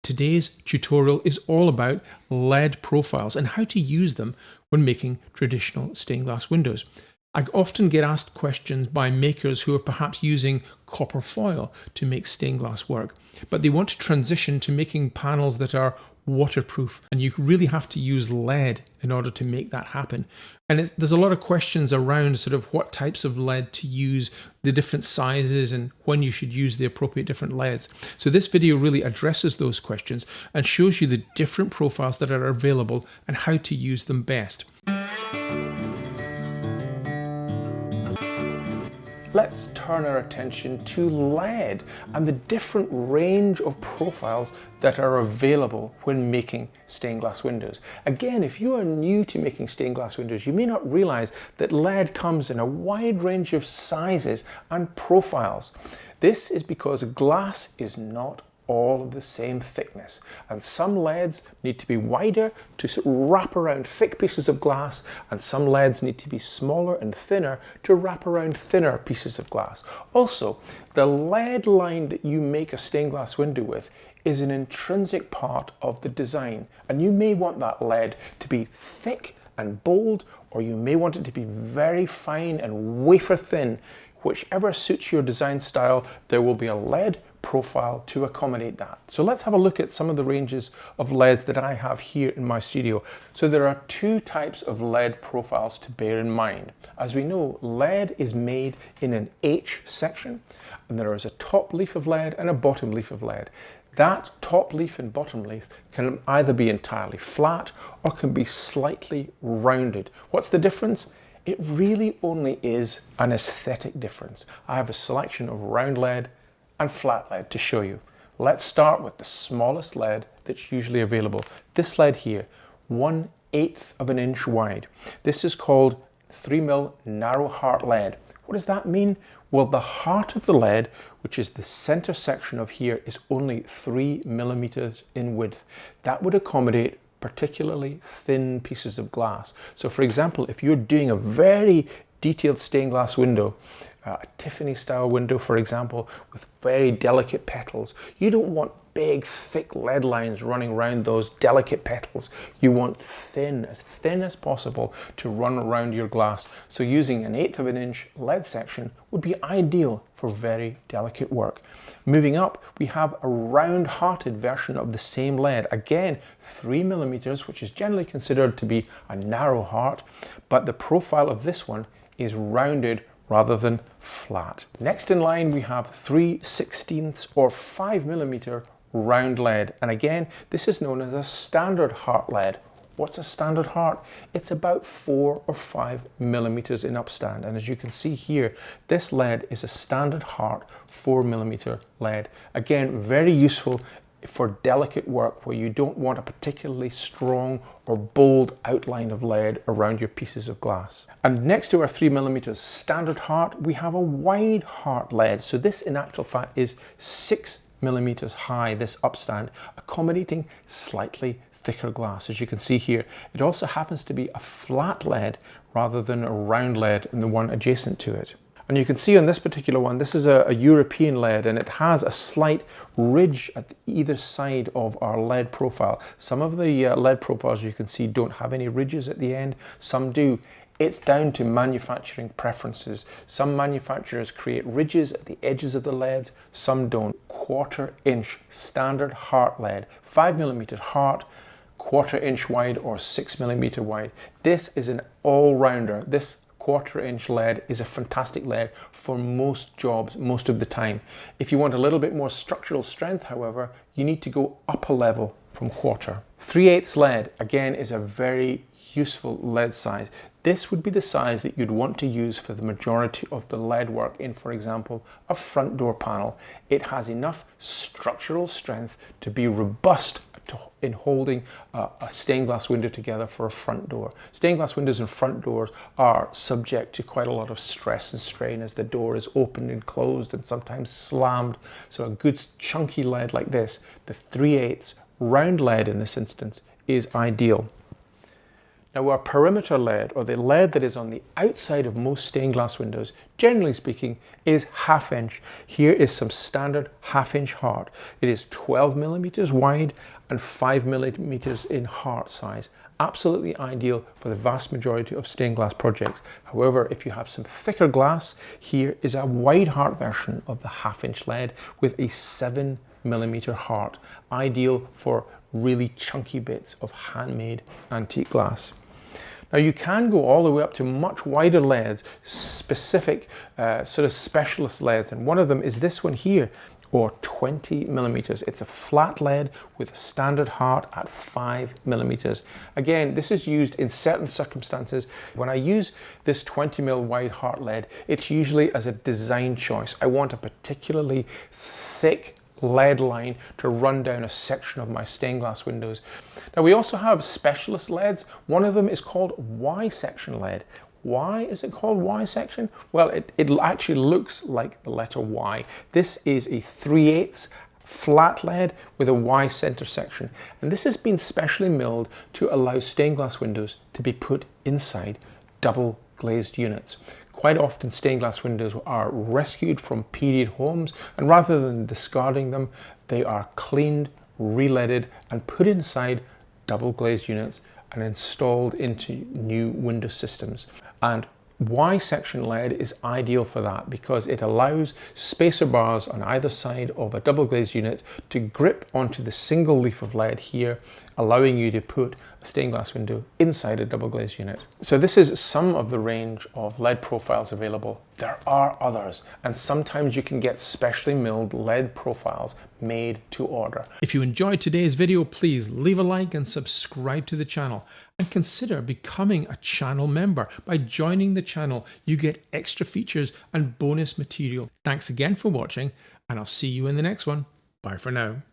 Today's tutorial is all about LED profiles and how to use them when making traditional stained glass windows. I often get asked questions by makers who are perhaps using copper foil to make stained glass work, but they want to transition to making panels that are waterproof, and you really have to use lead in order to make that happen. And there's a lot of questions around sort of what types of lead to use, the different sizes, and when you should use the appropriate different LEDs. So this video really addresses those questions and shows you the different profiles that are available and how to use them best. Let's turn our attention to LED and the different range of profiles that are available when making stained glass windows. Again, if you are new to making stained glass windows, you may not realize that LED comes in a wide range of sizes and profiles. This is because glass is not all of the same thickness, and some LEDs need to be wider to wrap around thick pieces of glass, and some LEDs need to be smaller and thinner to wrap around thinner pieces of glass. Also, the LED line that you make a stained glass window with is an intrinsic part of the design, and you may want that LED to be thick and bold, or you may want it to be very fine and wafer thin. Whichever suits your design style, there will be a LED profile to accommodate that. So let's have a look at some of the ranges of LEDs that I have here in my studio. So there are two types of LED profiles to bear in mind. As we know, LED is made in an H section, and there is a top leaf of LED and a bottom leaf of LED. That top leaf and bottom leaf can either be entirely flat or can be slightly rounded. What's the difference? It really only is an aesthetic difference. I have a selection of round LED and flat LED to show you. Let's start with the smallest LED that's usually available. This LED here, 1/8 of an inch wide. This is called 3mm narrow heart LED. What does that mean? Well, the heart of the LED, which is the center section of here, is only 3mm in width. That would accommodate particularly thin pieces of glass. So for example, if you're doing a very detailed stained glass window, a Tiffany style window for example, with very delicate petals, you don't want big thick LED lines running around those delicate petals. You want thin as possible to run around your glass. So using 1/8 of an inch LED section would be ideal for very delicate work. Moving up, we have a round hearted version of the same LED. Again, 3mm, which is generally considered to be a narrow heart, but the profile of this one is rounded rather than flat. Next in line, we have 3/16 or 5mm round LED, and again, this is known as a standard heart LED. What's a standard heart? It's about 4 or 5mm in upstand, and as you can see here, this LED is a standard heart 4mm LED. Again, very useful for delicate work where you don't want a particularly strong or bold outline of LED around your pieces of glass. And next to our 3mm standard heart, we have a wide heart LED. So this in actual fact is 6mm high, this upstand, accommodating slightly thicker glass. As you can see here, it also happens to be a flat LED rather than a round LED in the one adjacent to it. And you can see on this particular one, this is a European LED, and it has a slight ridge at either side of our LED profile. Some of the LED profiles you can see don't have any ridges at the end, some do. It's down to manufacturing preferences. Some manufacturers create ridges at the edges of the LEDs, some don't. 1/4 inch standard heart LED, 5mm heart, 1/4 inch wide or 6mm wide. This is an all-rounder. This 1/4 inch LED is a fantastic LED for most jobs most of the time. If you want a little bit more structural strength, however, you need to go up a level from 1/4. 3/8 LED again is a very useful LED size. This would be the size that you'd want to use for the majority of the LED work in, for example, a front door panel. It has enough structural strength to be robust in holding a stained glass window together for a front door. Stained glass windows and front doors are subject to quite a lot of stress and strain as the door is opened and closed and sometimes slammed. So a good chunky LED like this, the 3/8 round LED in this instance, is ideal. Now our perimeter lead, or the lead that is on the outside of most stained glass windows, generally speaking, is 1/2 inch. Here is some standard 1/2 inch heart. It is 12 millimeters wide and 5 millimeters in heart size. Absolutely ideal for the vast majority of stained glass projects. However, if you have some thicker glass, here is a wide heart version of the 1/2 inch lead with a 7 millimeter heart, ideal for really chunky bits of handmade antique glass. Now you can go all the way up to much wider leads, specific sort of specialist leads, and one of them is this one here, or 20 millimeters. It's a flat lead with a standard heart at 5 millimeters. Again, this is used in certain circumstances. When I use this 20 mil wide heart lead, it's usually as a design choice. I want a particularly thick lead line to run down a section of my stained glass windows. Now we also have specialist leads. One of them is called Ysection Lead. Why is it called Ysection? Well, it actually looks like the letter Y. This is a 3/8 flat lead with a Y center section, and this has been specially milled to allow stained glass windows to be put inside double glazed units. Quite often stained glass windows are rescued from period homes, and rather than discarding them, they are cleaned, re-leaded and put inside double glazed units and installed into new window systems. And Ysection lead is ideal for that because it allows spacer bars on either side of a double glazed unit to grip onto the single leaf of lead here, allowing you to put a stained glass window inside a double glazed unit. So this is some of the range of lead profiles available. There are others, and sometimes you can get specially milled lead profiles made to order. If you enjoyed today's video, please leave a like and subscribe to the channel, and consider becoming a channel member. By joining the channel, you get extra features and bonus material. Thanks again for watching, and I'll see you in the next one. Bye for now.